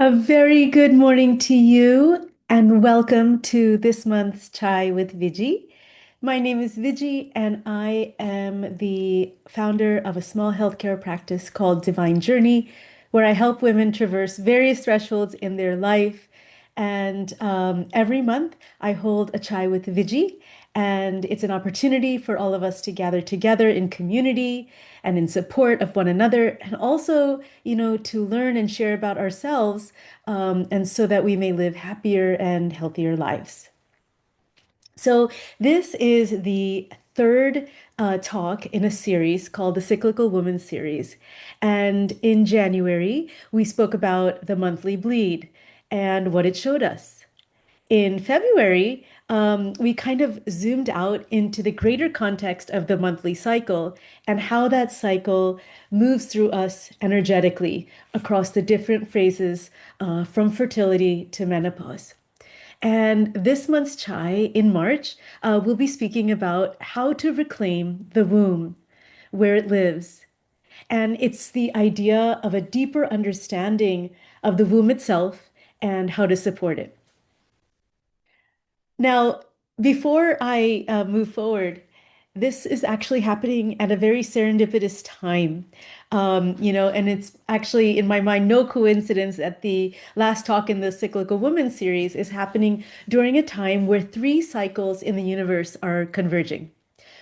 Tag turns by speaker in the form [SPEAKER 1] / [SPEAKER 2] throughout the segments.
[SPEAKER 1] A very good morning to you, and welcome to this month's Chai with Viji. My name is Viji, and I am the founder of a small healthcare practice called Divine Journey, where I help women traverse various thresholds in their life. And every month, I hold a Chai with Viji, and it's an opportunity for all of us to gather together in community and in support of one another, and also, to learn and share about ourselves, and so that we may live happier and healthier lives. So, this is the third talk in a series called the Cyclical Woman Series. And in January, we spoke about the monthly bleed and what it showed us. In February, we kind of zoomed out into the greater context of the monthly cycle and how that cycle moves through us energetically across the different phases from fertility to menopause. And this month's chai in March, we'll be speaking about how to reclaim the womb, where it lives. And it's the idea of a deeper understanding of the womb itself and how to support it. Now, before I move forward, this is actually happening at a very serendipitous time. And it's actually, in my mind, no coincidence that the last talk in the Cyclical Woman series is happening during a time where three cycles in the universe are converging.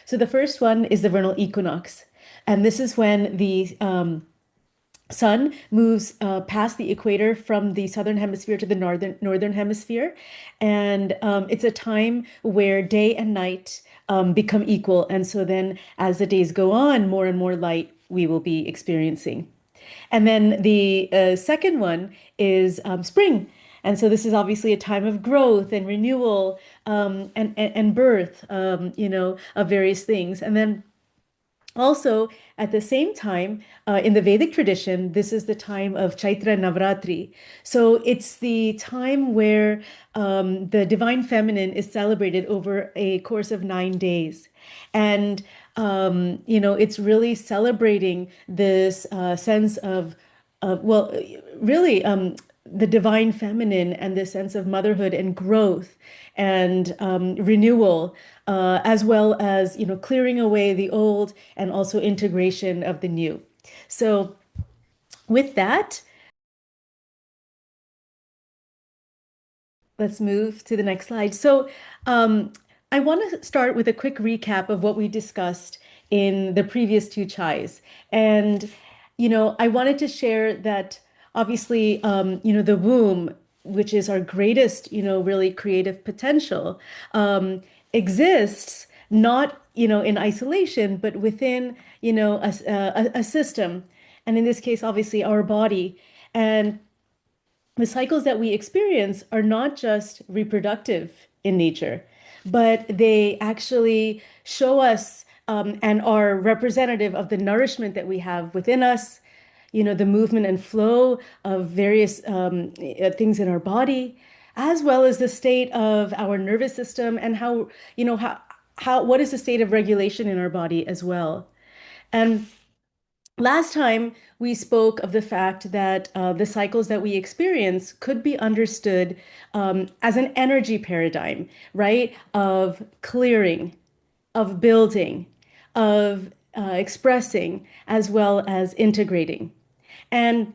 [SPEAKER 1] So the first one is the vernal equinox. And this is when the sun moves past the equator from the southern hemisphere to the northern hemisphere, and it's a time where day and night become equal. And so then, as the days go on, more and more light we will be experiencing. And then the second one is spring. And so this is obviously a time of growth and renewal, and birth, of various things. And then also, at the same time, in the Vedic tradition, this is the time of Chaitra Navratri. So it's the time where the divine feminine is celebrated over a course of 9 days. And, it's really celebrating this sense well, really, the divine feminine and the sense of motherhood and growth and renewal, as well as, clearing away the old and also integration of the new. So with that, let's move to the next slide. So I want to start with a quick recap of what we discussed in the previous two chais. And, I wanted to share that obviously, the womb, which is our greatest, really creative potential, exists not, in isolation, but within, a system. And in this case, obviously, our body. And the cycles that we experience are not just reproductive in nature, but they actually show us and are representative of the nourishment that we have within us, the movement and flow of various things in our body, as well as the state of our nervous system and how, what is the state of regulation in our body as well. And last time, we spoke of the fact that the cycles that we experience could be understood as an energy paradigm, right? Of clearing, of building, of expressing, as well as integrating. And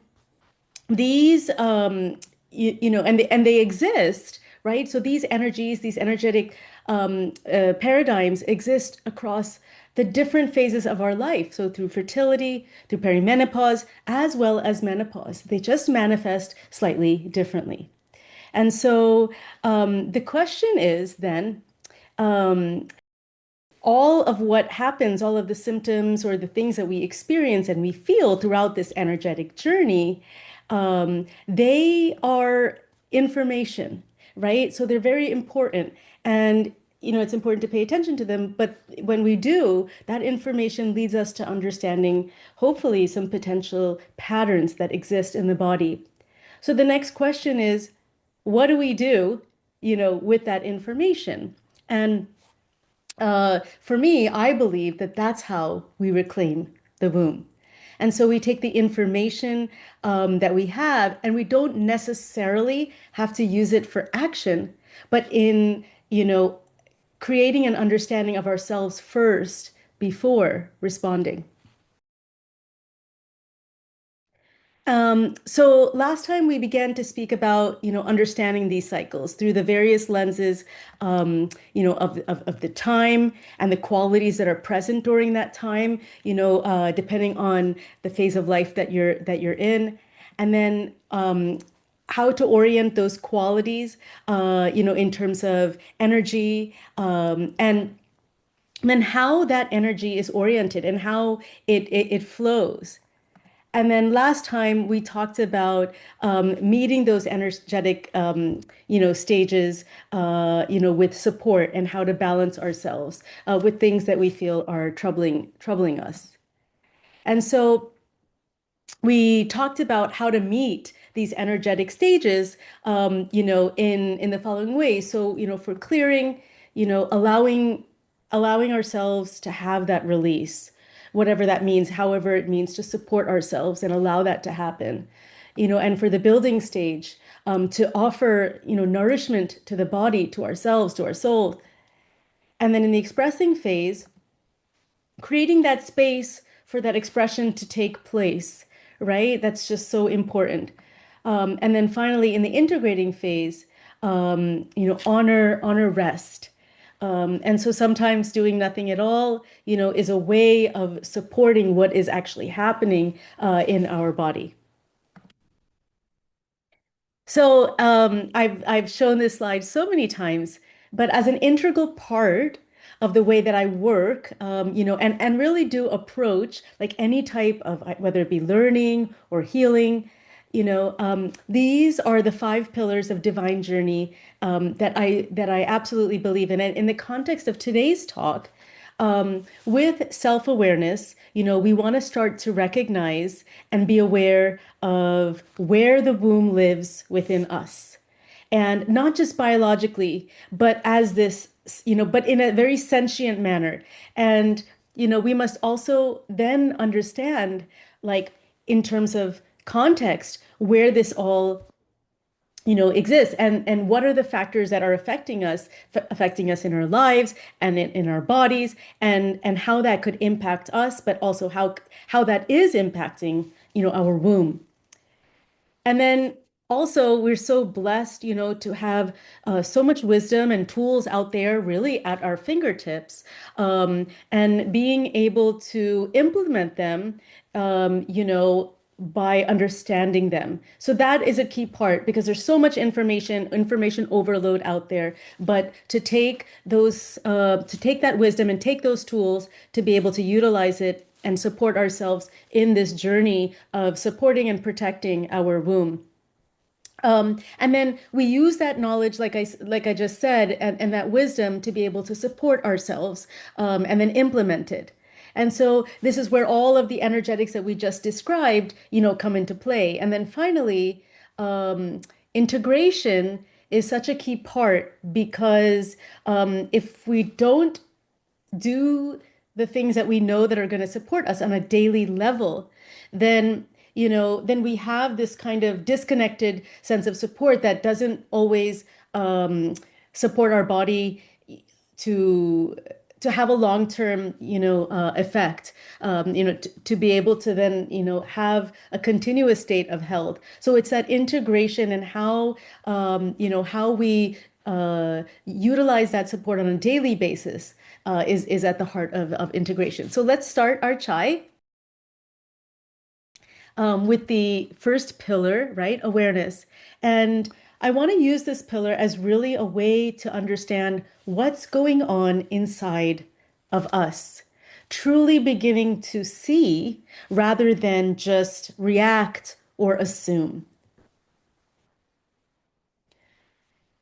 [SPEAKER 1] these, and they exist, right? So these energies, these energetic paradigms exist across the different phases of our life. So through fertility, through perimenopause, as well as menopause. They just manifest slightly differently. And so the question is then, all of what happens, all of the symptoms or the things that we experience and we feel throughout this energetic journey, they are information, right? So they're very important. And, it's important to pay attention to them. But when we do, that information leads us to understanding, hopefully, some potential patterns that exist in the body. So the next question is, what do we do, with that information? And for me, I believe that that's how we reclaim the womb. And so we take the information that we have, and we don't necessarily have to use it for action, but in, creating an understanding of ourselves first before responding. So last time we began to speak about, understanding these cycles through the various lenses, of the time and the qualities that are present during that time, depending on the phase of life that you're in, and then how to orient those qualities, in terms of energy, and then how that energy is oriented and how it flows. And then last time we talked about meeting those energetic, stages, with support and how to balance ourselves with things that we feel are troubling us. And so we talked about how to meet these energetic stages, in the following ways. So, for clearing, allowing ourselves to have that release, whatever that means, however it means, to support ourselves and allow that to happen. And for the building stage, to offer, nourishment to the body, to ourselves, to our soul. And then in the expressing phase, creating that space for that expression to take place, right? That's just so important. And then finally, in the integrating phase, honor rest. And so sometimes doing nothing at all, is a way of supporting what is actually happening in our body. So I've shown this slide so many times, but as an integral part of the way that I work, and really do approach like any type of whether it be learning or healing, these are the five pillars of divine journey that I absolutely believe in. And in the context of today's talk, with self-awareness, we want to start to recognize and be aware of where the womb lives within us. And not just biologically, but as this, but in a very sentient manner. And, we must also then understand, like, in terms of context, where this all exists, and what are the factors that are affecting us in our lives and in our bodies, and how that could impact us, but also how that is impacting our womb. And then also, we're so blessed, to have so much wisdom and tools out there really at our fingertips, and being able to implement them, by understanding them. So that is a key part because there's so much information overload out there. But to take that wisdom and take those tools to be able to utilize it and support ourselves in this journey of supporting and protecting our womb. And then we use that knowledge, like I just said, and that wisdom to be able to support ourselves, and then implement it. And so this is where all of the energetics that we just described, come into play. And then finally, integration is such a key part because if we don't do the things that we know that are going to support us on a daily level, then we have this kind of disconnected sense of support that doesn't always support our body to have a long-term, effect, to be able to then, have a continuous state of health. So it's that integration and how we utilize that support on a daily basis is at the heart of integration. So let's start our chai with the first pillar, right? Awareness. And I want to use this pillar as really a way to understand what's going on inside of us, truly beginning to see rather than just react or assume.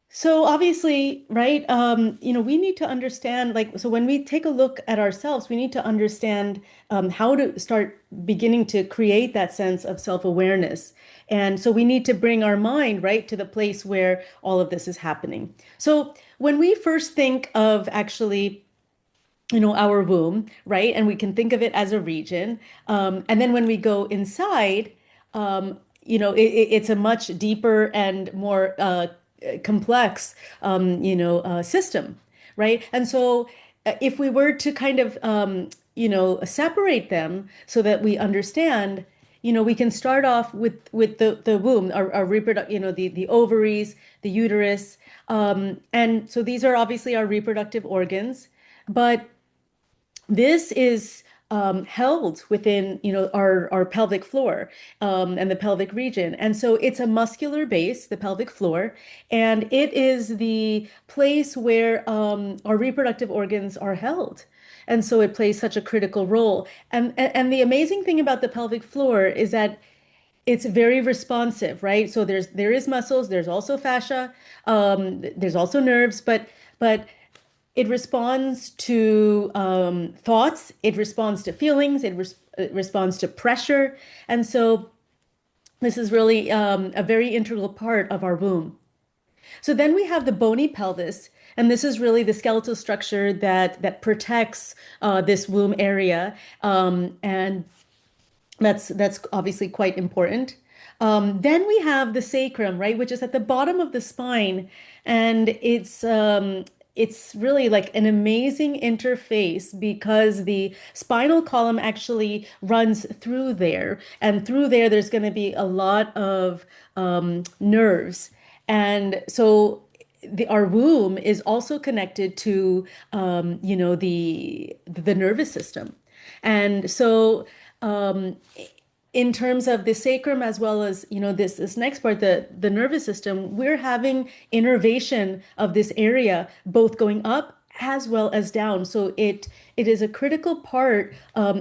[SPEAKER 1] So obviously, right, we need to understand, like, so when we take a look at ourselves, we need to understand how to start beginning to create that sense of self-awareness. And so we need to bring our mind, right, to the place where all of this is happening. So when we first think of actually our womb, right? And we can think of it as a region. And then when we go inside, it's a much deeper and more complex, system, right? And so if we were to kind of, separate them so that we understand, we can start off with the womb, our reproduct, the ovaries, the uterus, and so these are obviously our reproductive organs, but this is held within, our pelvic floor, and the pelvic region. And so it's a muscular base, the pelvic floor, and it is the place where our reproductive organs are held. And so it plays such a critical role. And the amazing thing about the pelvic floor is that it's very responsive, right? So there is muscles, there's also fascia, there's also nerves, but it responds to thoughts, it responds to feelings, it responds to pressure. And so this is really a very integral part of our womb. So then we have the bony pelvis, and this is really the skeletal structure that protects this womb area, and that's obviously quite important. Then we have the sacrum, right, which is at the bottom of the spine, and it's really like an amazing interface because the spinal column actually runs through there, and through there there's going to be a lot of nerves, and so our womb is also connected to the nervous system, and so in terms of the sacrum as well as this next part, the nervous system, we're having innervation of this area both going up as well as down. So it is a critical part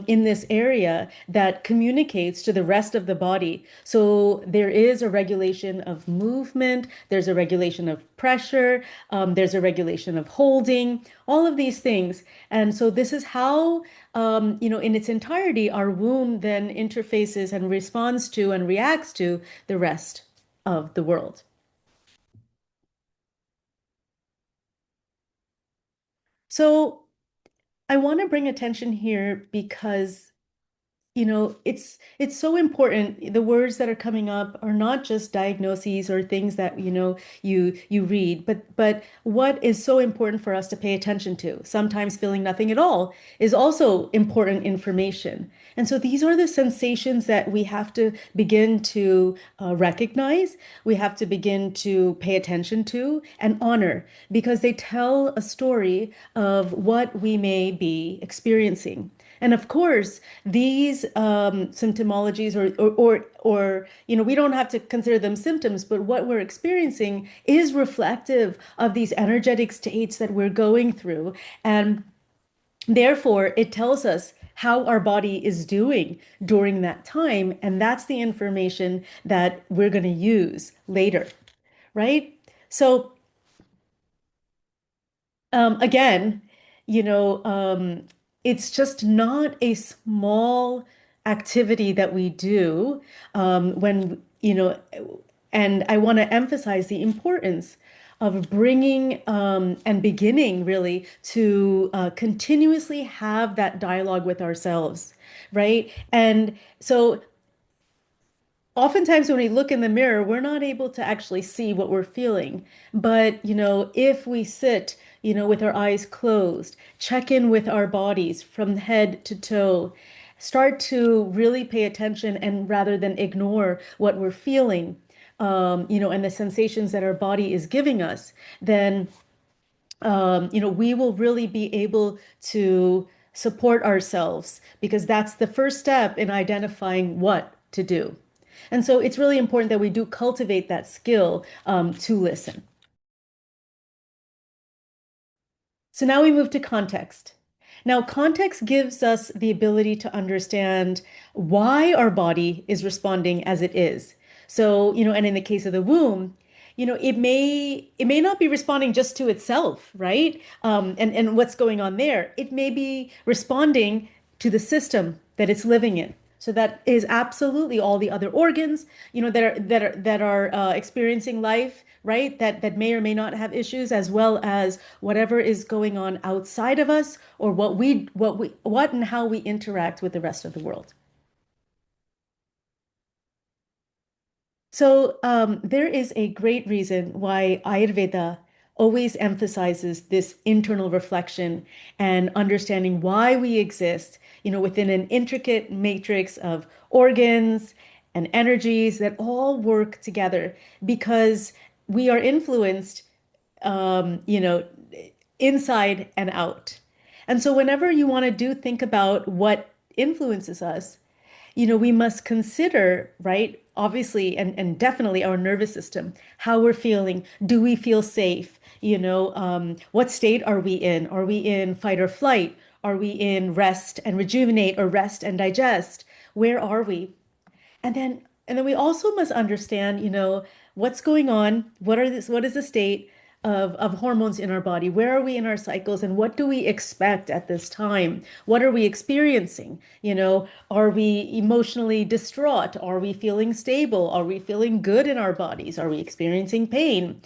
[SPEAKER 1] in this area that communicates to the rest of the body. So there is a regulation of movement, there's a regulation of pressure, there's a regulation of holding, all of these things. And so this is how, in its entirety, our womb then interfaces and responds to and reacts to the rest of the world. So I want to bring attention here because it's so important. The words that are coming up are not just diagnoses or things that you read, but what is so important for us to pay attention to. Sometimes feeling nothing at all is also important information. And so these are the sensations that we have to begin to recognize, we have to begin to pay attention to and honor because they tell a story of what we may be experiencing. And of course, these symptomologies or we don't have to consider them symptoms, but what we're experiencing is reflective of these energetic states that we're going through. And therefore, it tells us how our body is doing during that time. And that's the information that we're going to use later, right? So again, you know, um, it's just not a small activity that we do and I want to emphasize the importance of bringing and beginning really to continuously have that dialogue with ourselves, right? And so oftentimes when we look in the mirror, we're not able to actually see what we're feeling. But, if we sit, with our eyes closed, check in with our bodies from head to toe, start to really pay attention and rather than ignore what we're feeling, and the sensations that our body is giving us, then we will really be able to support ourselves because that's the first step in identifying what to do. And so it's really important that we do cultivate that skill to listen. So now we move to context. Now, context gives us the ability to understand why our body is responding as it is. So, and in the case of the womb, it may not be responding just to itself, right? And what's going on there. It may be responding to the system that it's living in. So that is absolutely all the other organs, that are experiencing life, right? That may or may not have issues, as well as whatever is going on outside of us, or what and how we interact with the rest of the world. So there is a great reason why Ayurveda always emphasizes this internal reflection and understanding why we exist, within an intricate matrix of organs and energies that all work together because we are influenced, inside and out. And so whenever you want to think about what influences us, we must consider, right? Obviously, and definitely our nervous system, how we're feeling. Do we feel safe? What state are we in? Are we in fight or flight? Are we in rest and rejuvenate or rest and digest? Where are we? And then we also must understand, what's going on, what is the state of hormones in our body? Where are we in our cycles and what do we expect at this time? What are we experiencing? Are we emotionally distraught? Are we feeling stable? Are we feeling good in our bodies? Are we experiencing pain?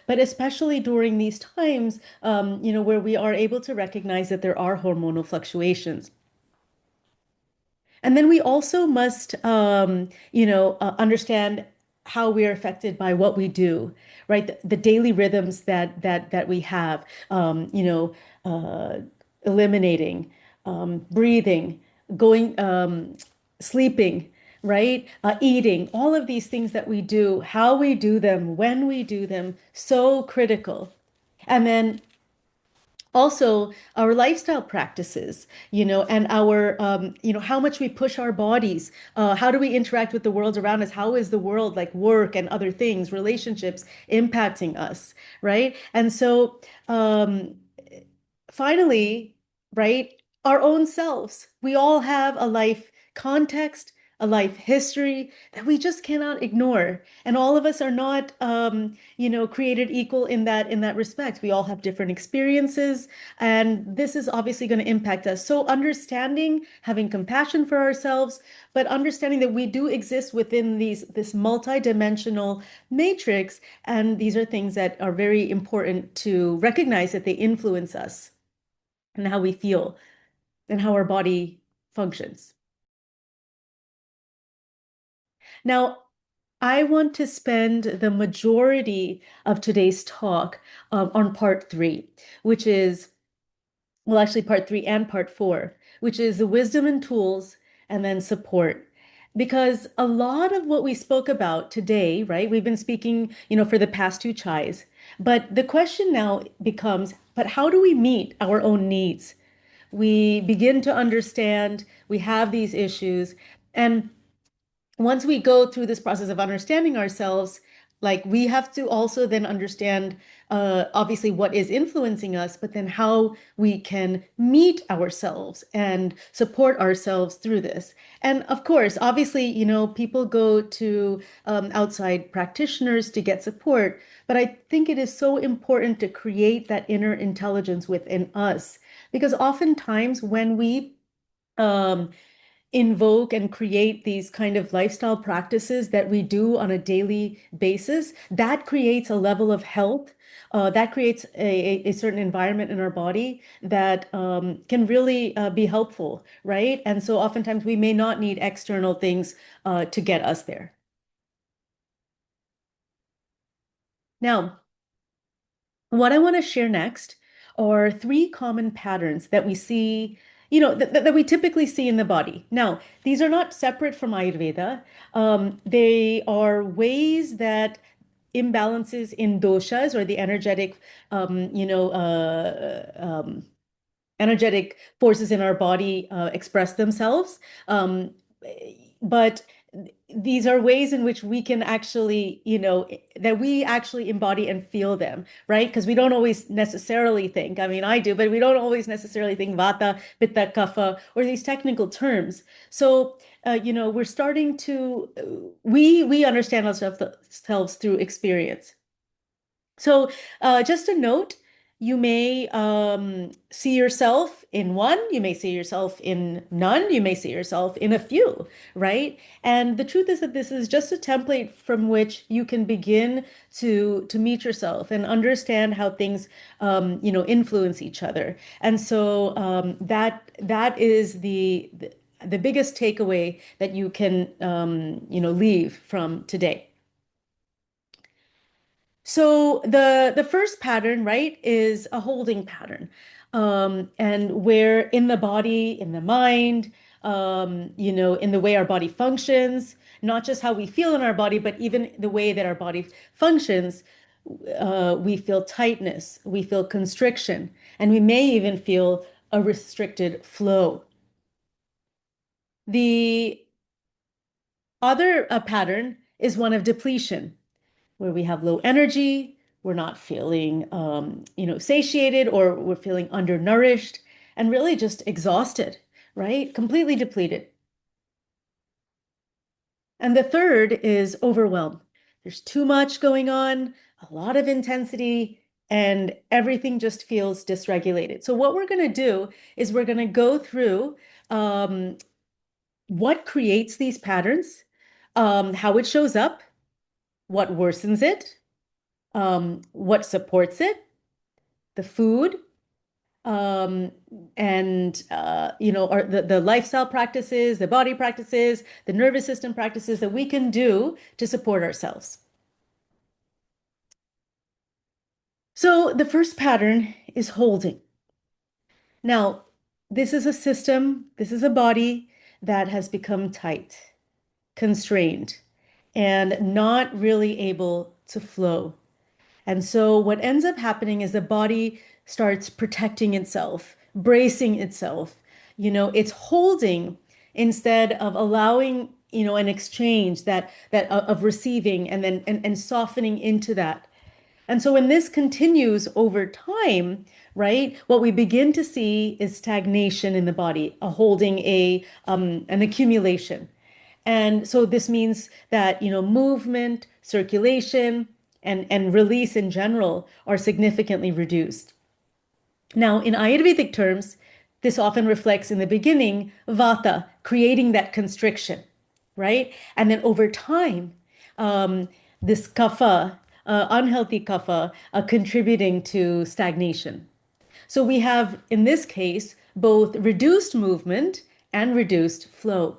[SPEAKER 1] But especially during these times, where we are able to recognize that there are hormonal fluctuations. And then we also must, understand how we are affected by what we do, right? The daily rhythms that we have, eliminating, breathing, going, sleeping, right? Eating, all of these things that we do, how we do them, when we do them, so critical. And then also our lifestyle practices, and our how much we push our bodies, how do we interact with the world around us, how is the world, like work and other things, relationships, impacting us, right? And so finally, right, our own selves. We all have a life context, a life history that we just cannot ignore. And all of us are not, created equal in that respect. We all have different experiences, and this is obviously going to impact us. So understanding, having compassion for ourselves, but understanding that we do exist within this multidimensional matrix, and these are things that are very important to recognize that they influence us and how we feel and how our body functions. Now, I want to spend the majority of today's talk on part three, which is, well, actually, part three and part four, which is the wisdom and tools and then support. Because a lot of what we spoke about today, right, we've been speaking, for the past two chais, but the question now becomes, but how do we meet our own needs? We begin to understand we have these issues. And once we go through this process of understanding ourselves, like we have to also then understand, obviously, what is influencing us, but then how we can meet ourselves and support ourselves through this. And of course, obviously, people go to outside practitioners to get support, but I think it is so important to create that inner intelligence within us because oftentimes when we um, invoke and create these kind of lifestyle practices that we do on a daily basis, that creates a level of health. That creates a certain environment in our body that can really be helpful, right? And so oftentimes we may not need external things to get us there. Now, what I want to share next are three common patterns that we see, that we typically see in the body. Now, these are not separate from Ayurveda. They are ways that imbalances in doshas or the energetic forces in our body express themselves. But these are ways in which we can actually, that we actually embody and feel them, right? Because we don't always necessarily think, I mean, I do, but we don't always necessarily think vata, pitta, kapha, or these technical terms. So, we're starting to, we understand ourselves through experience. So, just a note, You may see yourself in one, you may see yourself in none, you may see yourself in a few, right? And the truth is that this is just a template from which you can begin to meet yourself and understand how things influence each other. And so that is the biggest takeaway that you can leave from today. So the first pattern, right, is a holding pattern. And where in the body, in the mind, in the way our body functions, not just how we feel in our body, but even the way that our body functions, we feel tightness, we feel constriction, and we may even feel a restricted flow. The other pattern is one of depletion, where we have low energy, we're not feeling, satiated, or we're feeling undernourished and really just exhausted, right? Completely depleted. And the third is overwhelm. There's too much going on, a lot of intensity, and everything just feels dysregulated. So what we're going to do is we're going to go through what creates these patterns, how it shows up, what worsens it, what supports it, the food, um, and or the lifestyle practices, the body practices, the nervous system practices that we can do to support ourselves. So the first pattern is holding. Now, this is a system, this is a body that has become tight, constrained, and not really able to flow. And so what ends up happening is the body starts protecting itself, bracing itself. It's holding instead of allowing, an exchange that of receiving and then and softening into that. And so when this continues over time, right, what we begin to see is stagnation in the body, a holding, an accumulation. And so this means that, movement, circulation, and release in general are significantly reduced. Now, in Ayurvedic terms, this often reflects in the beginning vata, creating that constriction, right? And then over time, this kapha, unhealthy kapha, contributing to stagnation. So we have, in this case, both reduced movement and reduced flow.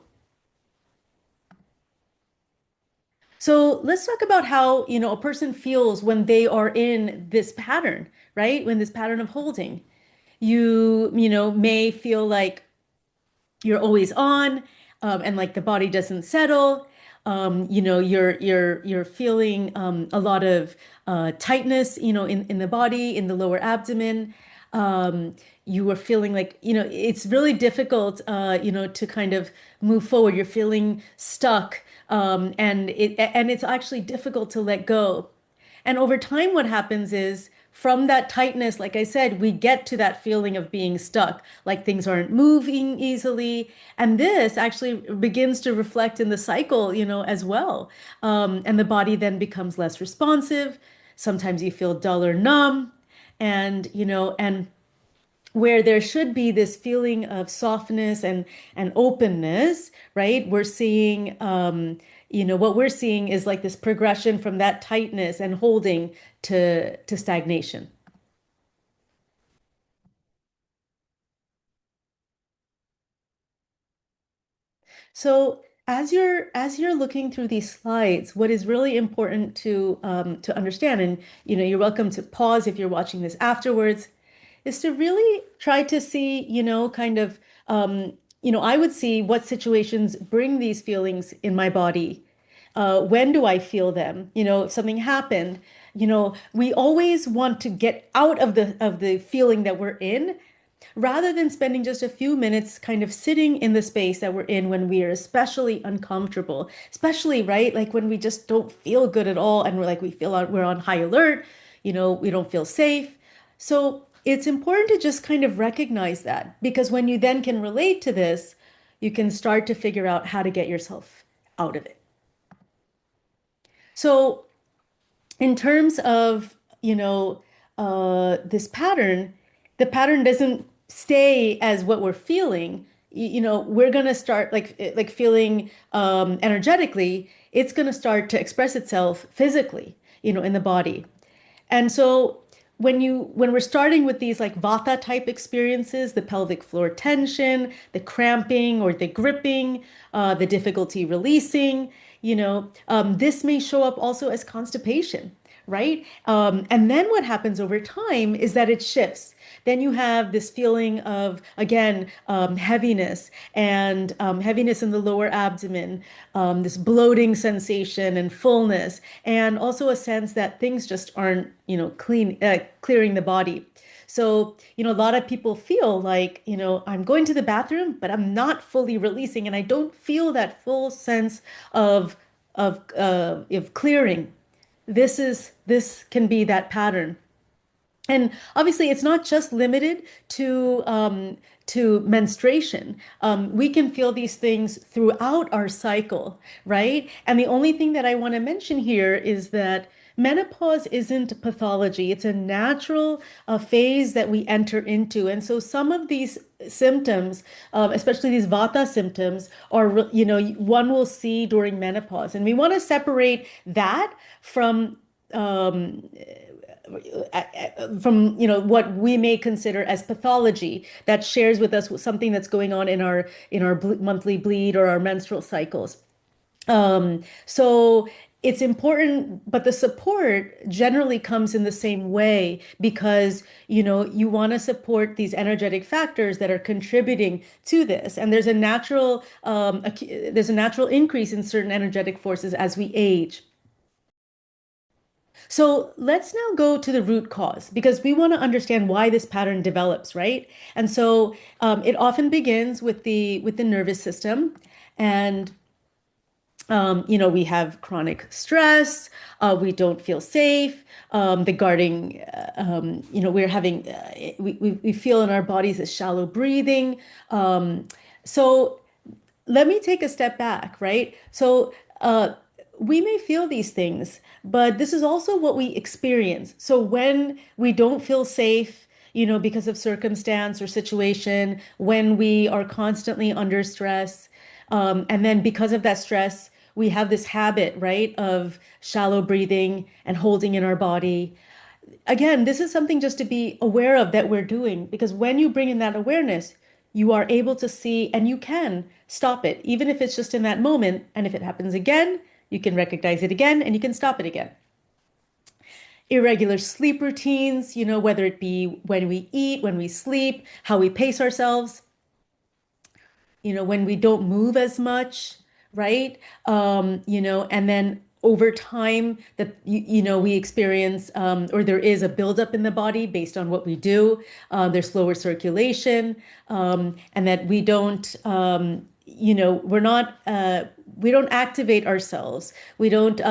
[SPEAKER 1] So let's talk about how, a person feels when they are in this pattern, right? When this pattern of holding. You may feel like you're always on, and like the body doesn't settle. You're feeling a lot of tightness, in the body, in the lower abdomen. You are feeling like, it's really difficult, to kind of move forward. You're feeling stuck, and it's actually difficult to let go. And over time, what happens is from that tightness, like I said, we get to that feeling of being stuck, like things aren't moving easily. And this actually begins to reflect in the cycle, as well. And the body then becomes less responsive. Sometimes you feel dull or numb. And where there should be this feeling of softness and openness, right? We're seeing, what we're seeing is like this progression from that tightness and holding to stagnation. So as you're looking through these slides, what is really important to understand, and you're welcome to pause if you're watching this afterwards, is to really try to see, kind of, I would see what situations bring these feelings in my body. When do I feel them? If something happened, we always want to get out of the feeling that we're in, rather than spending just a few minutes kind of sitting in the space that we're in when we are especially uncomfortable, especially, right? Like when we just don't feel good at all and we feel like we're on high alert, we don't feel safe. So it's important to just kind of recognize that, because when you then can relate to this, you can start to figure out how to get yourself out of it. So in terms of, this pattern, the pattern doesn't stay as what we're feeling. We're gonna start like feeling energetically. It's gonna start to express itself physically, in the body. And so when we're starting with these like vata type experiences, the pelvic floor tension, the cramping or the gripping, the difficulty releasing, this may show up also as constipation, right? And then what happens over time is that it shifts. Then you have this feeling of, again, heaviness and heaviness in the lower abdomen, this bloating sensation and fullness, and also a sense that things just aren't, clearing the body. So, a lot of people feel like, I'm going to the bathroom, but I'm not fully releasing, and I don't feel that full sense of of clearing. This can be that pattern. And obviously, it's not just limited to menstruation. We can feel these things throughout our cycle, right? And the only thing that I want to mention here is that menopause isn't pathology. It's a natural phase that we enter into. And so some of these symptoms, especially these vata symptoms, are, one will see during menopause. And we want to separate that um, what we may consider as pathology that shares with us something that's going on in our monthly bleed or our menstrual cycles. So it's important, but the support generally comes in the same way because, you want to support these energetic factors that are contributing to this. And there's a natural increase in certain energetic forces as we age. So let's now go to the root cause because we want to understand why this pattern develops, right? And so it often begins with the nervous system, and we have chronic stress. We don't feel safe. The guarding, we're having, we feel in our bodies a shallow breathing. So let me take a step back, right? So we may feel these things, but this is also what we experience. So when we don't feel safe, because of circumstance or situation, when we are constantly under stress, and then because of that stress, we have this habit, right, of shallow breathing and holding in our body. Again, this is something just to be aware of that we're doing because when you bring in that awareness, you are able to see and you can stop it, even if it's just in that moment. And if it happens again, you can recognize it again and you can stop it again. Irregular sleep routines, whether it be when we eat, when we sleep, how we pace ourselves, when we don't move as much, right? And then over time that we experience or there is a buildup in the body based on what we do. There's slower circulation, and that we don't, we don't activate ourselves. We don't,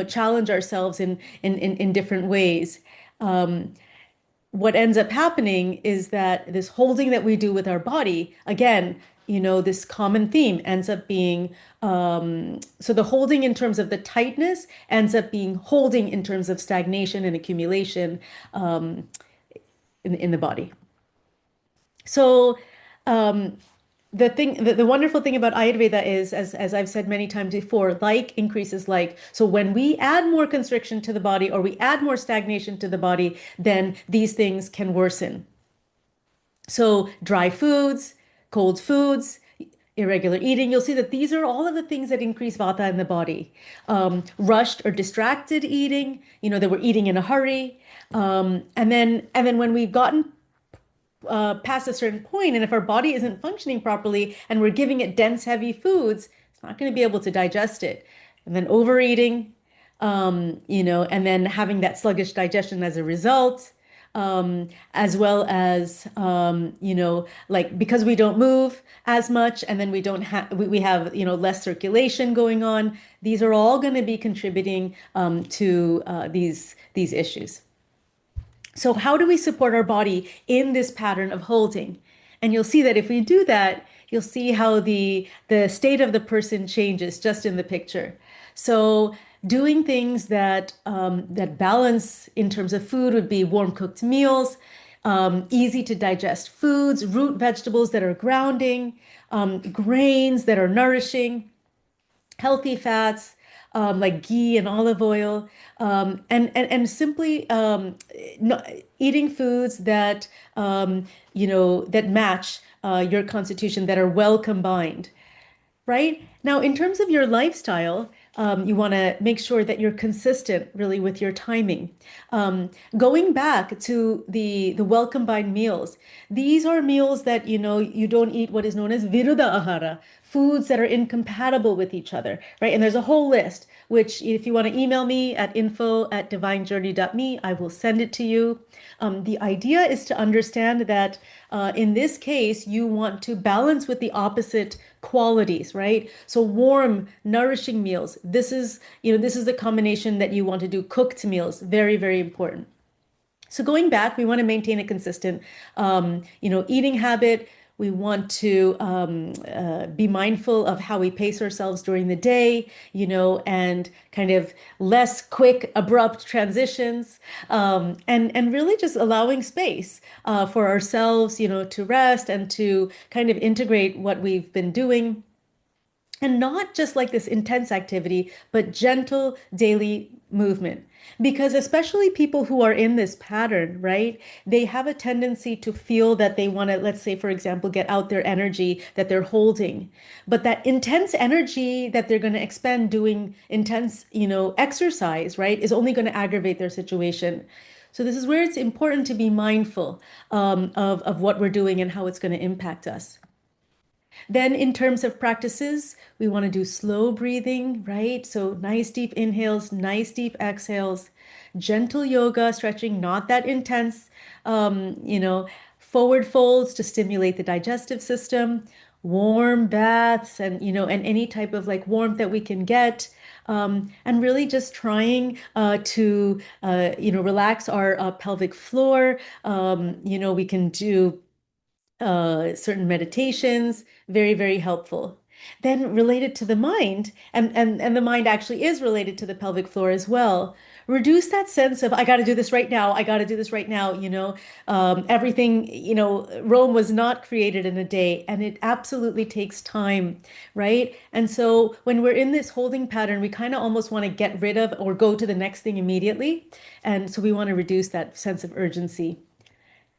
[SPEAKER 1] challenge ourselves in different ways. What ends up happening is that this holding that we do with our body, again, this common theme ends up being so the holding in terms of the tightness ends up being holding in terms of stagnation and accumulation in the body. So the wonderful thing about Ayurveda is, as I've said many times before, like increases like. So when we add more constriction to the body or we add more stagnation to the body, then these things can worsen. So dry foods, cold foods, irregular eating, you'll see that these are all of the things that increase vata in the body. Rushed or distracted eating, that we're eating in a hurry. And then when we've gotten past a certain point, and if our body isn't functioning properly and we're giving it dense, heavy foods, it's not going to be able to digest it. And then overeating, and then having that sluggish digestion as a result, as well as, like because we don't move as much and then we don't have, we have, less circulation going on. These are all going to be contributing to these issues. So how do we support our body in this pattern of holding? And you'll see that if we do that, you'll see how the state of the person changes just in the picture. So Doing things that balance in terms of food would be warm cooked meals, easy to digest foods, root vegetables that are grounding, grains that are nourishing, healthy fats like ghee and olive oil, and simply no, eating foods that that match your constitution, that are well combined. Right? Now, in terms of your lifestyle, you want to make sure that you're consistent really with your timing. Going back to the well combined meals, these are meals that you don't eat what is known as viruddha ahara, foods that are incompatible with each other, right? And there's a whole list, which if you want to email me at info@divinejourney.me, I will send it to you. The idea is to understand that in this case, you want to balance with the opposite qualities, right? So warm, nourishing meals. This is the combination that you want to do. Cooked meals, very, very important. So going back, we want to maintain a consistent, eating habit. We want to be mindful of how we pace ourselves during the day, and kind of less quick, abrupt transitions, and really just allowing space for ourselves, to rest and to kind of integrate what we've been doing, and not just like this intense activity, but gentle daily movement. Because especially people who are in this pattern, right? They have a tendency to feel that they want to, let's say, for example, get out their energy that they're holding. But that intense energy that they're going to expend doing intense, exercise, right, is only going to aggravate their situation. So this is where it's important to be mindful of what we're doing and how it's going to impact us. Then, in terms of practices, we want to do slow breathing, right? So, nice deep inhales, nice deep exhales, gentle yoga, stretching, not that intense, forward folds to stimulate the digestive system, warm baths, and any type of like warmth that we can get. And really just trying to relax our pelvic floor. We can do certain meditations, very, very helpful. Then related to the mind, and the mind actually is related to the pelvic floor as well. Reduce that sense of I got to do this right now. I got to do this right now. Everything. Rome was not created in a day, and it absolutely takes time, right? And so when we're in this holding pattern, we kind of almost want to get rid of or go to the next thing immediately, and so we want to reduce that sense of urgency.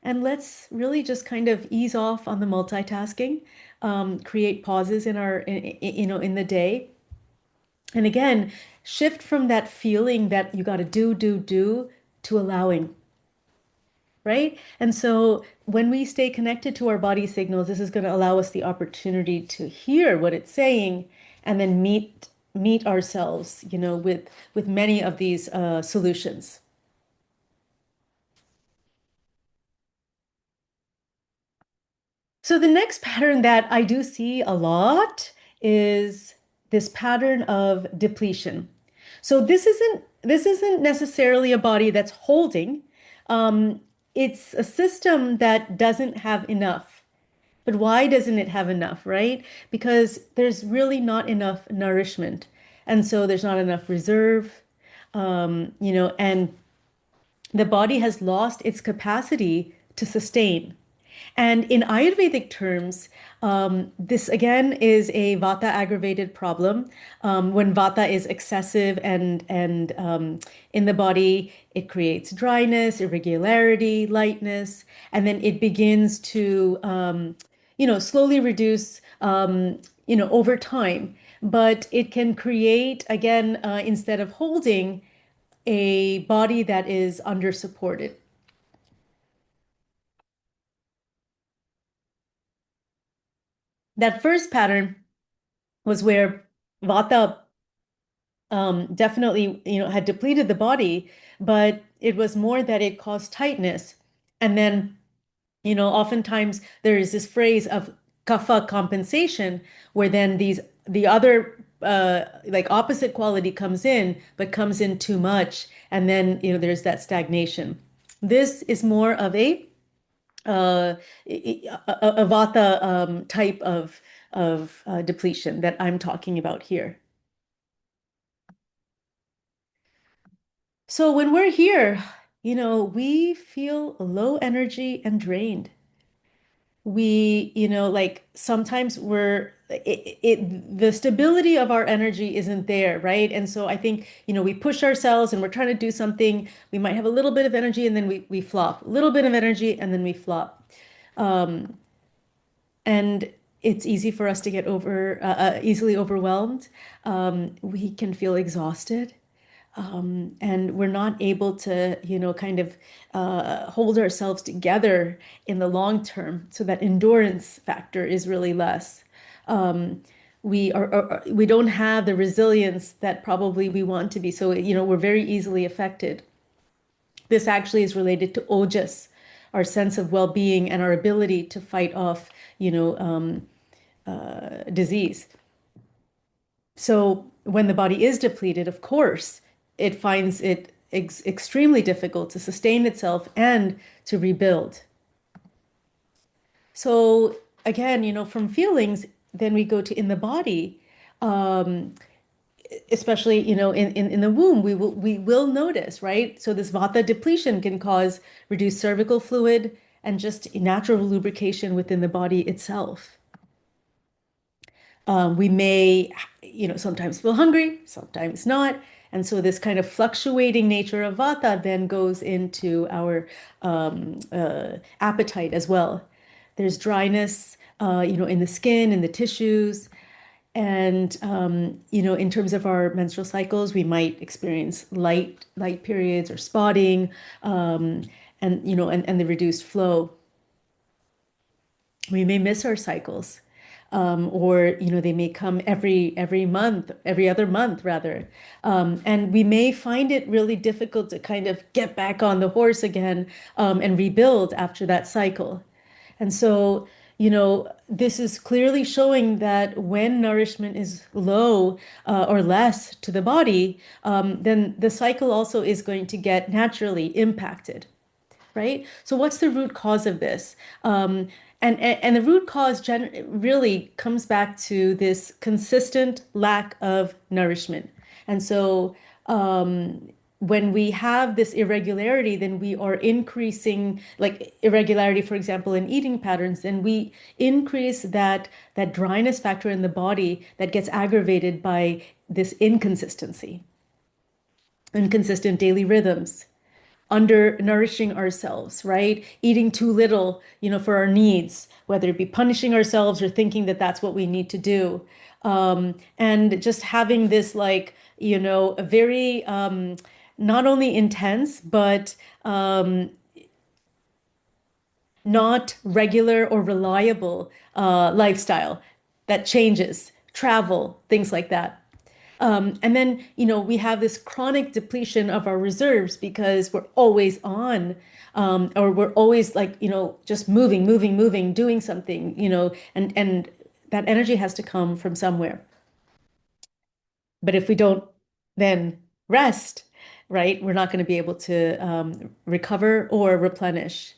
[SPEAKER 1] And let's really just kind of ease off on the multitasking, create pauses in in the day. And again, shift from that feeling that you got to do, to allowing, right? And so when we stay connected to our body signals, this is going to allow us the opportunity to hear what it's saying and then meet ourselves, with many of these solutions. So the next pattern that I do see a lot is this pattern of depletion. So this isn't necessarily a body that's holding. Um, it's a system that doesn't have enough. But why doesn't it have enough, right? Because there's really not enough nourishment. And so there's not enough reserve, and the body has lost its capacity to sustain. And in Ayurvedic terms, this again is a Vata aggravated problem. When Vata is excessive and in the body, it creates dryness, irregularity, lightness, and then it begins to slowly reduce over time. But it can create again, instead of holding, a body that is under supported. That first pattern was where Vata definitely, had depleted the body, but it was more that it caused tightness. And then, oftentimes there is this phrase of kapha compensation, where then the other like opposite quality comes in, but comes in too much, and then there's that stagnation. This is more of uh, a Vata type of depletion that I'm talking about here. So when we're here, we feel low energy and drained. Like sometimes the stability of our energy isn't there, right? And so I think, we push ourselves and we're trying to do something. We might have a little bit of energy and then we flop, a little bit of energy and then we flop. Um, and it's easy for us to get easily overwhelmed. We can feel exhausted. And we're not able to, kind of hold ourselves together in the long term. So that endurance factor is really less. Um, we don't have the resilience that probably we want to be. So, we're very easily affected. This actually is related to ojas, our sense of well-being and our ability to fight off, disease. So when the body is depleted, of course, it finds it extremely difficult to sustain itself and to rebuild. So again, from feelings, then we go to in the body, um, especially, in the womb, we will notice, right? So this vata depletion can cause reduced cervical fluid and just natural lubrication within the body itself. We may, sometimes feel hungry, sometimes not. And so this kind of fluctuating nature of vata then goes into our appetite as well. There's dryness, in the skin, in the tissues. And, in terms of our menstrual cycles, we might experience light periods or spotting, and the reduced flow. We may miss our cycles, or they may come every month, every other month rather, and we may find it really difficult to kind of get back on the horse again, and rebuild after that cycle. And so, this is clearly showing that when nourishment is low, or less to the body, then the cycle also is going to get naturally impacted, right? So what's the root cause of this? And the root cause really comes back to this consistent lack of nourishment. And so when we have this irregularity, then we are increasing, like irregularity, for example, in eating patterns, then we increase that dryness factor in the body that gets aggravated by this inconsistent daily rhythms, undernourishing ourselves, right? Eating too little, for our needs, whether it be punishing ourselves or thinking that that's what we need to do. And just having this, like, a very, not only intense, but not regular or reliable lifestyle that changes, travel, things like that. And then, we have this chronic depletion of our reserves because we're always on, or we're always like, just moving, doing something, and that energy has to come from somewhere. But if we don't then rest, right, we're not going to be able to recover or replenish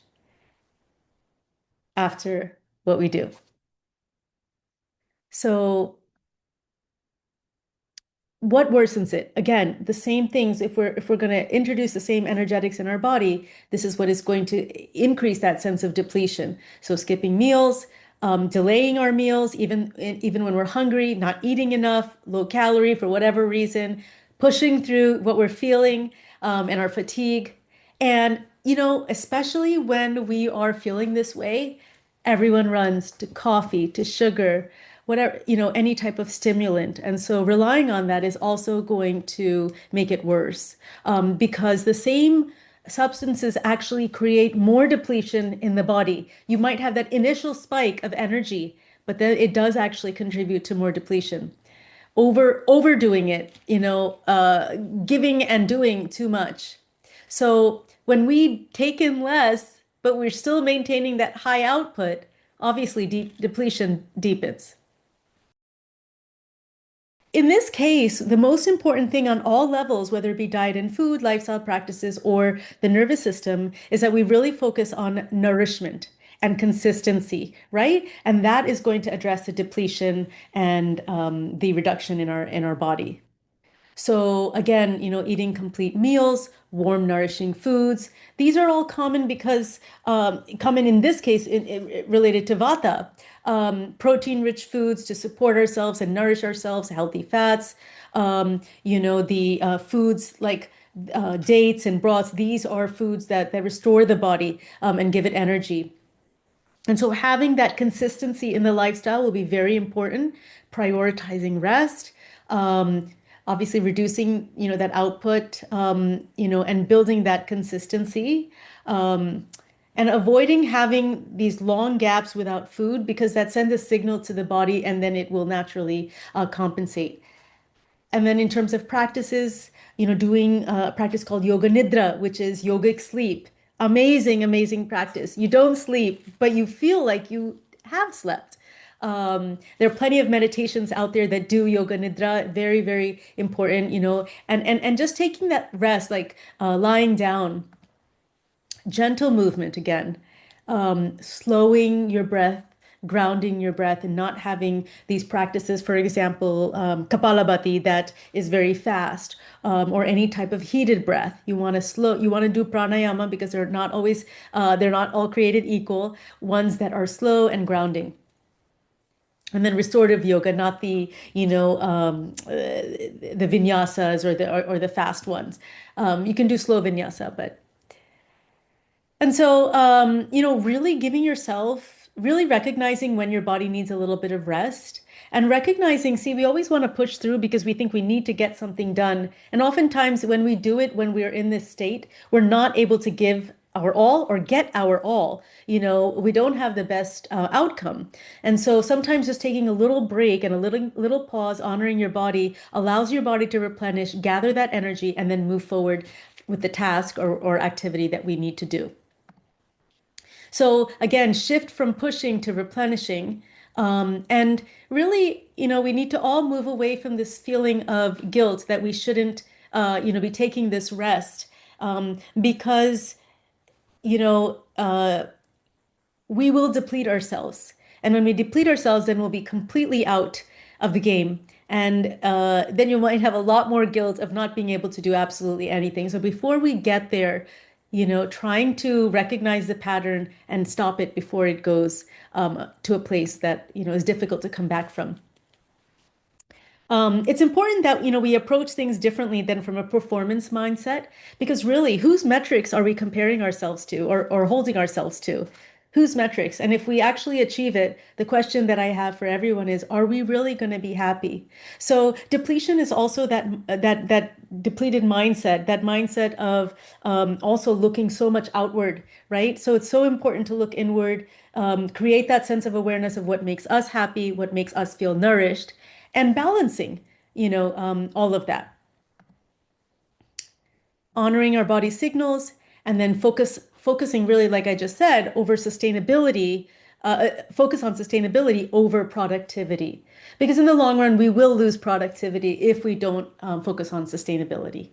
[SPEAKER 1] after what we do. So what worsens it? Again, the same things. If we're going to introduce the same energetics in our body, this is what is going to increase that sense of depletion. So skipping meals, delaying our meals, even when we're hungry, not eating enough, low calorie for whatever reason, pushing through what we're feeling, and our fatigue. And, especially when we are feeling this way, everyone runs to coffee, to sugar, whatever, any type of stimulant. And so relying on that is also going to make it worse, because the same substances actually create more depletion in the body. You might have that initial spike of energy, but then it does actually contribute to more depletion. Overdoing it, giving and doing too much. So when we take in less, but we're still maintaining that high output, obviously depletion deepens. In this case, the most important thing on all levels, whether it be diet and food, lifestyle practices, or the nervous system, is that we really focus on nourishment and consistency, right? And that is going to address the depletion and the reduction in our body. So again, eating complete meals, warm, nourishing foods. These are all common because common in this case related to Vata. Protein-rich foods to support ourselves and nourish ourselves, healthy fats. The foods like dates and broths. These are foods that restore the body and give it energy. And so having that consistency in the lifestyle will be very important. Prioritizing rest, um, obviously reducing, that output, and building that consistency, and avoiding having these long gaps without food because that sends a signal to the body and then it will naturally compensate. And then in terms of practices, doing a practice called Yoga Nidra, which is yogic sleep. Amazing, amazing practice. You don't sleep, but you feel like you have slept. There are plenty of meditations out there that do Yoga Nidra, very, very important, and just taking that rest, like lying down, gentle movement again, slowing your breath, grounding your breath, and not having these practices, for example, Kapalabhati, that is very fast, or any type of heated breath. You want to do pranayama because they're not all created equal, ones that are slow and grounding. And then restorative yoga, not the vinyasas or the fast ones. You can do slow vinyasa, but and so, really giving yourself, really recognizing when your body needs a little bit of rest and recognizing, see, we always want to push through because we think we need to get something done. And oftentimes, when we do it, when we're in this state, we're not able to give our all or get our all. We don't have the best outcome. And so sometimes just taking a little break and a little pause, honoring your body, allows your body to replenish, gather that energy, and then move forward with the task or activity that we need to do. So again, shift from pushing to replenishing. And really, we need to all move away from this feeling of guilt that we shouldn't, be taking this rest, because, you know, uh, we will deplete ourselves. And when we deplete ourselves, then we'll be completely out of the game. And then you might have a lot more guilt of not being able to do absolutely anything. So before we get there, trying to recognize the pattern and stop it before it goes to a place that, is difficult to come back from. It's important that, we approach things differently than from a performance mindset, because really, whose metrics are we comparing ourselves to or holding ourselves to? Whose metrics? And if we actually achieve it, the question that I have for everyone is, are we really going to be happy? So depletion is also that depleted mindset, that mindset of also looking so much outward, right? So it's so important to look inward, create that sense of awareness of what makes us happy, what makes us feel nourished, and balancing, all of that, honoring our body signals, and then focusing really, like I just said, over sustainability, focus on sustainability over productivity. Because in the long run, we will lose productivity if we don't focus on sustainability.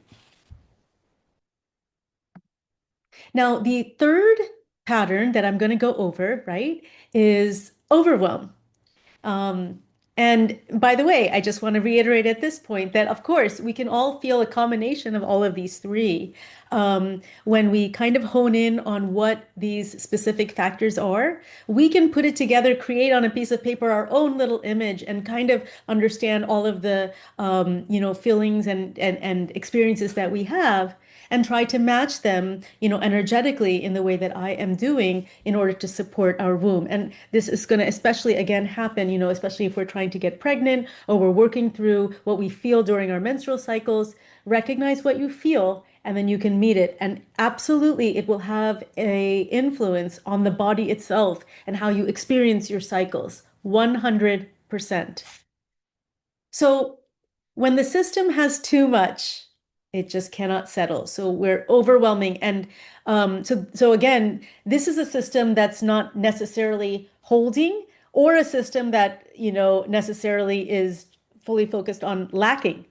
[SPEAKER 1] Now, the third pattern that I'm going to go over, right, is overwhelm. Um, and by the way, I just want to reiterate at this point that, of course, we can all feel a combination of all of these three when we kind of hone in on what these specific factors are. We can put it together, create on a piece of paper our own little image, and kind of understand all of the, feelings and experiences that we have, and try to match them, energetically in the way that I am doing in order to support our womb. And this is going to especially again happen, especially if we're trying to get pregnant or we're working through what we feel during our menstrual cycles. Recognize what you feel and then you can meet it. And absolutely, it will have a influence on the body itself and how you experience your cycles. 100%. So when the system has too much, it just cannot settle. So we're overwhelming. And so again, this is a system that's not necessarily holding or a system that, necessarily is fully focused on lacking.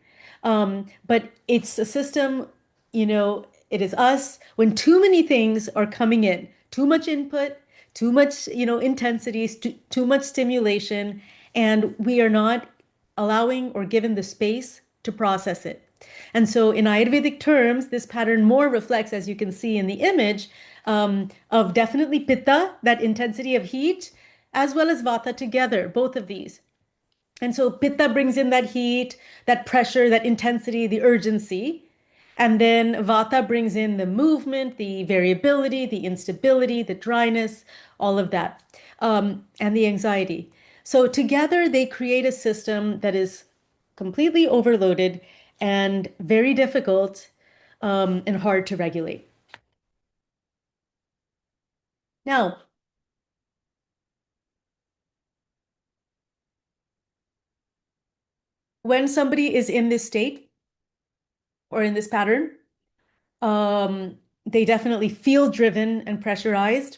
[SPEAKER 1] But it's a system, it is us when too many things are coming in, too much input, too much, intensity, too much stimulation, and we are not allowing or given the space to process it. And so, in Ayurvedic terms, this pattern more reflects, as you can see in the image, of definitely pitta, that intensity of heat, as well as vata together, both of these. And so, pitta brings in that heat, that pressure, that intensity, the urgency. And then vata brings in the movement, the variability, the instability, the dryness, all of that, and the anxiety. So together they create a system that is completely overloaded and very difficult, and hard to regulate. Now, when somebody is in this state or in this pattern, they definitely feel driven and pressurized.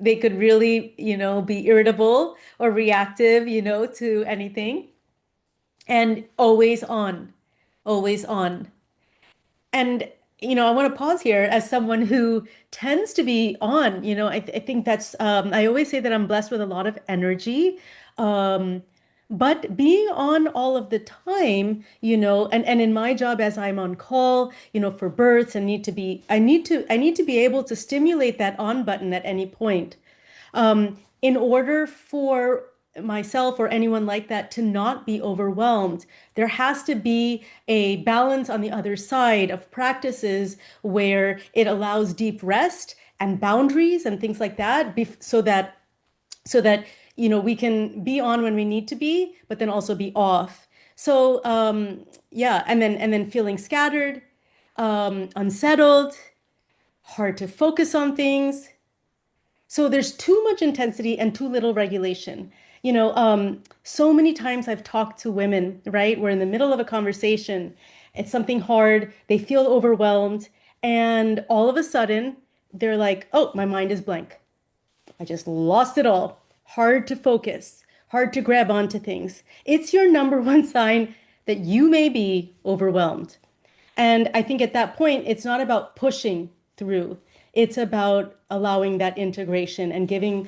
[SPEAKER 1] They could really, be irritable or reactive, to anything, and always on, always on. And, I want to pause here as someone who tends to be on, I think that's, I always say that I'm blessed with a lot of energy. Um, but being on all of the time, and in my job as I'm on call, for births and I need to be able to stimulate that on button at any point. In order for myself or anyone like that to not be overwhelmed, there has to be a balance on the other side of practices where it allows deep rest and boundaries and things like that, so that we can be on when we need to be, but then also be off. So yeah, and then feeling scattered, unsettled, hard to focus on things. So there's too much intensity and too little regulation. So many times I've talked to women, right? We're in the middle of a conversation. It's something hard. They feel overwhelmed. And all of a sudden, they're like, oh, my mind is blank. I just lost it all. Hard to focus, hard to grab onto things. It's your number one sign that you may be overwhelmed. And I think at that point, it's not about pushing through. It's about allowing that integration and giving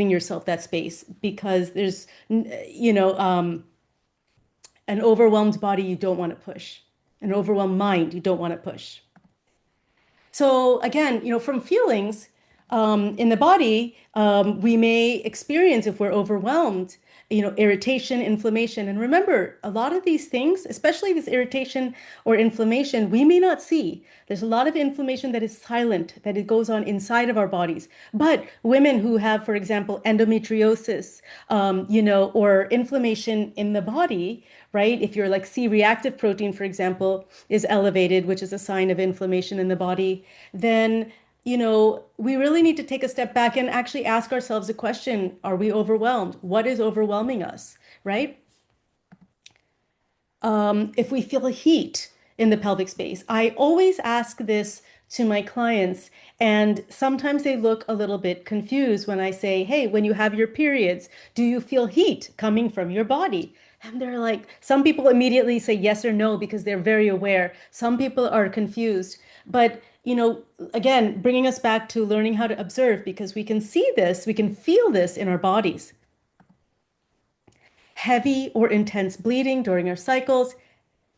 [SPEAKER 1] yourself that space, because there's, an overwhelmed body you don't want to push, an overwhelmed mind you don't want to push. So again, from feelings, in the body, we may experience, if we're overwhelmed, irritation, inflammation. And remember, a lot of these things, especially this irritation or inflammation, we may not see. There's a lot of inflammation that is silent, that it goes on inside of our bodies. But women who have, for example, endometriosis, or inflammation in the body, right? If your like C-reactive protein, for example, is elevated, which is a sign of inflammation in the body, then we really need to take a step back and actually ask ourselves a question. Are we overwhelmed? What is overwhelming us, right? If we feel heat in the pelvic space, I always ask this to my clients, and sometimes they look a little bit confused when I say, hey, when you have your periods, do you feel heat coming from your body? And they're like, some people immediately say yes or no because they're very aware. Some people are confused. But, again, bringing us back to learning how to observe, because we can see this, we can feel this in our bodies. Heavy or intense bleeding during our cycles,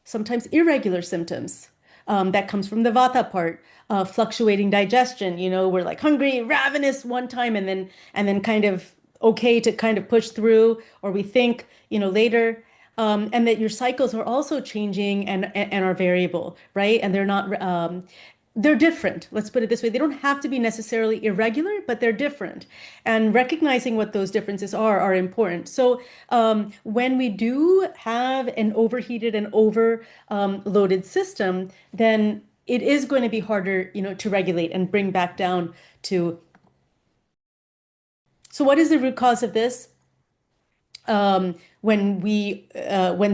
[SPEAKER 1] sometimes irregular symptoms. That comes from the vata part. Fluctuating digestion. We're like hungry, ravenous one time, and then kind of okay to kind of push through, or we think, later. And that your cycles are also changing and are variable, right? And they're different. Let's put it this way. They don't have to be necessarily irregular, but they're different. And recognizing what those differences are important. So when we do have an overheated and overloaded system, then it is going to be harder, to regulate and bring back down to. So what is the root cause of this? When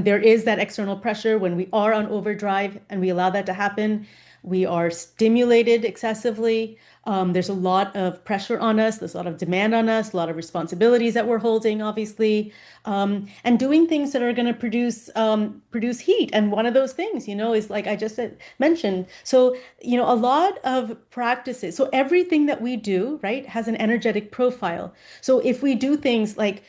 [SPEAKER 1] there is that external pressure, when we are on overdrive and we allow that to happen, we are stimulated excessively. There's a lot of pressure on us. There's a lot of demand on us, a lot of responsibilities that we're holding, obviously, and doing things that are going to produce heat. And one of those things, is like I just mentioned. So, a lot of practices. So everything that we do, right, has an energetic profile. So if we do things like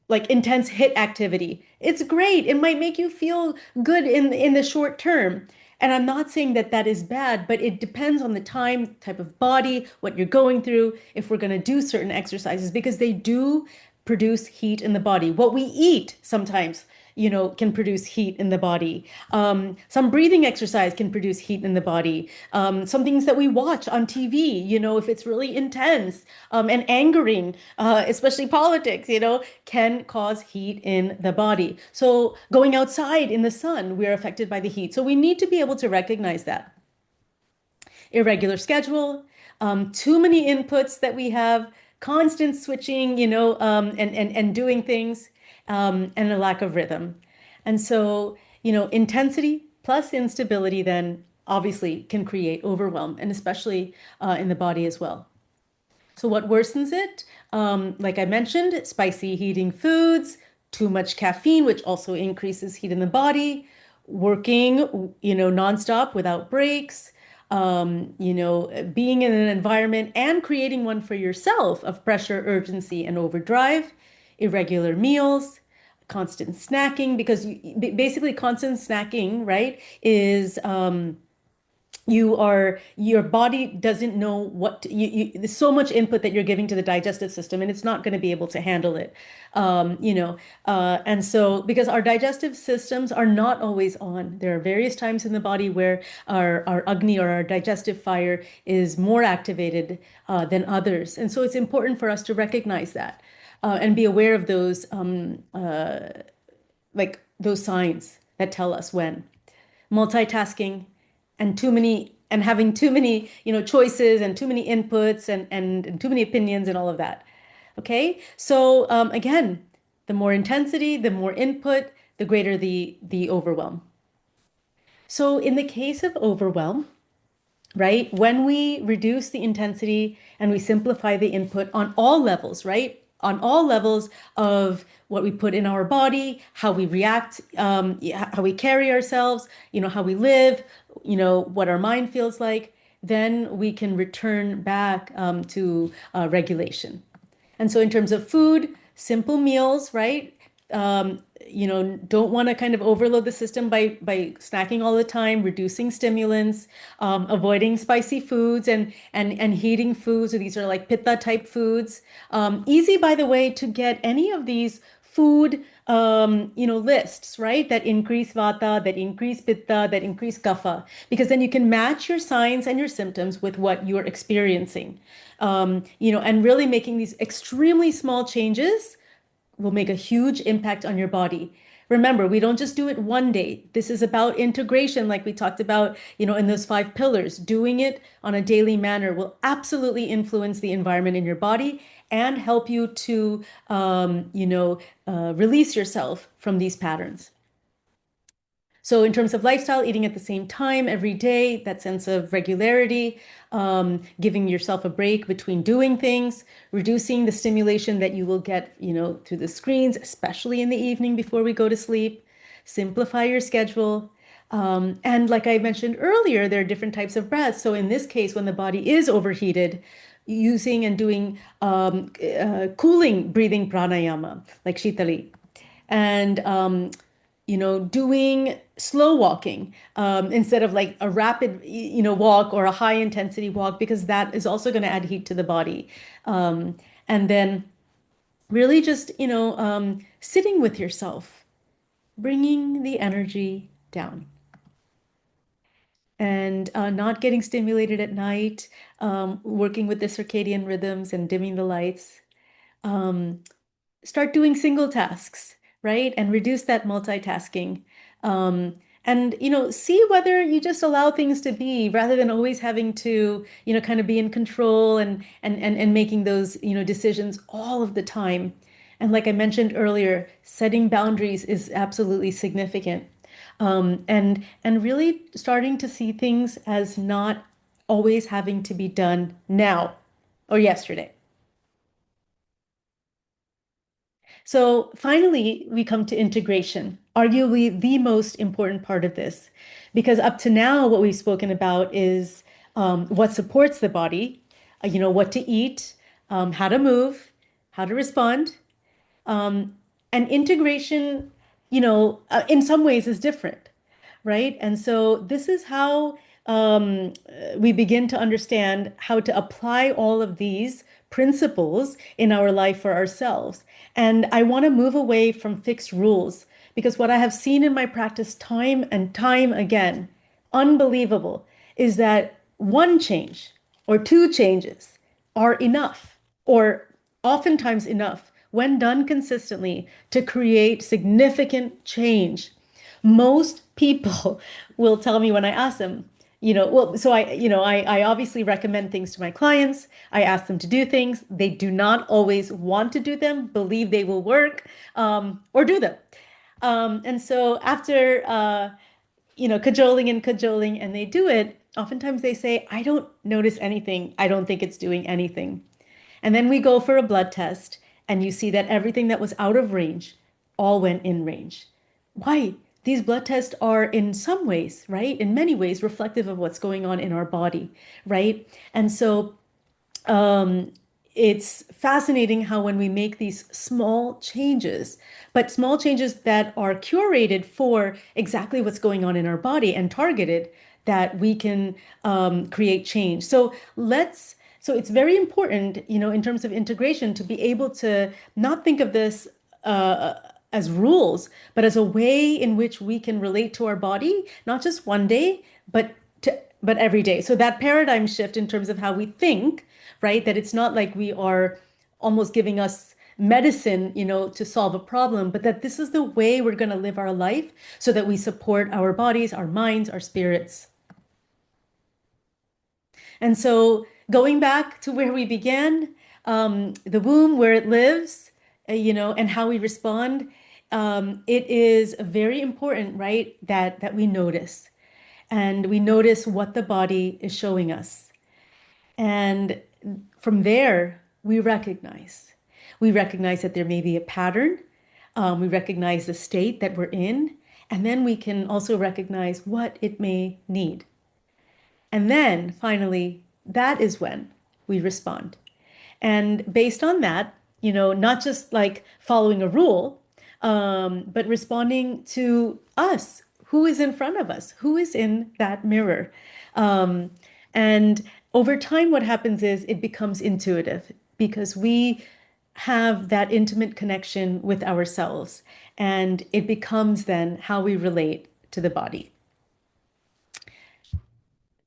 [SPEAKER 1] like intense hit activity. It's great. It might make you feel good in the short term. And I'm not saying that that is bad, but it depends on the time, type of body, what you're going through, if we're going to do certain exercises, because they do produce heat in the body. What we eat sometimes, can produce heat in the body. Some breathing exercise can produce heat in the body. Some things that we watch on TV, if it's really intense and angering, especially politics, can cause heat in the body. So going outside in the sun, we're affected by the heat. So we need to be able to recognize that irregular schedule, too many inputs that we have, constant switching, and doing things, and a lack of rhythm. And so, intensity plus instability then obviously can create overwhelm, and especially in the body as well. So what worsens it? Like I mentioned, spicy heating foods, too much caffeine, which also increases heat in the body, working, nonstop without breaks, being in an environment and creating one for yourself of pressure, urgency, and overdrive, irregular meals, constant snacking, because basically constant snacking, right, is your body doesn't know there's so much input that you're giving to the digestive system and it's not going to be able to handle it. And so because our digestive systems are not always on, there are various times in the body where our agni or our digestive fire is more activated than others, and so it's important for us to recognize that and be aware of those like those signs that tell us when multitasking and having too many, choices and too many inputs and too many opinions and all of that. Okay. So again, the more intensity, the more input, the greater the overwhelm. So in the case of overwhelm, right? When we reduce the intensity and we simplify the input on all levels, right? On all levels of what we put in our body, how we react, how we carry ourselves, how we live, what our mind feels like, then we can return back to regulation. And so in terms of food, simple meals, right? Don't want to kind of overload the system by snacking all the time, reducing stimulants, avoiding spicy foods and heating foods. So these are like pitta type foods. Easy, by the way, to get any of these food lists, right? That increase vata, that increase pitta, that increase kapha, because then you can match your signs and your symptoms with what you're experiencing. And really making these extremely small changes will make a huge impact on your body. Remember, we don't just do it one day. This is about integration, like we talked about, in those 5 pillars. Doing it on a daily manner will absolutely influence the environment in your body and help you to, release yourself from these patterns. So in terms of lifestyle, eating at the same time every day, that sense of regularity, giving yourself a break between doing things, reducing the stimulation that you will get, through the screens, especially in the evening before we go to sleep, simplify your schedule. And like I mentioned earlier, there are different types of breaths. So in this case, when the body is overheated, using and doing cooling breathing pranayama, like Shitali, and doing slow walking instead of like a rapid, walk or a high intensity walk, because that is also going to add heat to the body. And then really just, sitting with yourself, bringing the energy down and not getting stimulated at night, working with the circadian rhythms and dimming the lights. Um, Start doing single tasks, right? And reduce that multitasking. And see whether you just allow things to be rather than always having to, kind of be in control and making those, decisions all of the time. And like I mentioned earlier, setting boundaries is absolutely significant. And really starting to see things as not always having to be done now or yesterday. So finally, we come to integration, arguably the most important part of this, because up to now, what we've spoken about is what supports the body, what to eat, how to move, how to respond. And integration, in some ways is different, right? And so this is how we begin to understand how to apply all of these principles in our life for ourselves. And I want to move away from fixed rules because what I have seen in my practice time and time again, unbelievable, is that one change or two changes are enough, or oftentimes enough, when done consistently to create significant change. Most people will tell me when I ask them, well, so I obviously recommend things to my clients. I ask them to do things. They do not always want to do them, believe they will work, or do them. And so after, cajoling and cajoling, and they do it, oftentimes they say, I don't notice anything. I don't think it's doing anything. And then we go for a blood test, and you see that everything that was out of range all went in range. Why? These blood tests are in some ways, right? In many ways, reflective of what's going on in our body, right? And so um, it's fascinating how when we make these small changes, but small changes that are curated for exactly what's going on in our body and targeted, that we can create change. So it's very important, in terms of integration, to be able to not think of this as rules, but as a way in which we can relate to our body, not just one day, but every day. So that paradigm shift in terms of how we think, right? That it's not like we are almost giving us medicine, to solve a problem, but that this is the way we're going to live our life so that we support our bodies, our minds, our spirits. And so going back to where we began, the womb, where it lives, and how we respond, it is very important, right? That we notice, and we notice what the body is showing us. And from there, we recognize. We recognize that there may be a pattern. We recognize the state that we're in. And then we can also recognize what it may need. And then finally, that is when we respond. And based on that, not just like following a rule, but responding to us, who is in front of us, who is in that mirror. Um, and over time, what happens is it becomes intuitive because we have that intimate connection with ourselves, and it becomes then how we relate to the body.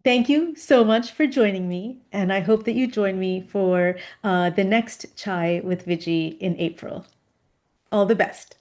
[SPEAKER 1] Thank you so much for joining me, and I hope that you join me for the next chai with Viji in April. All the best.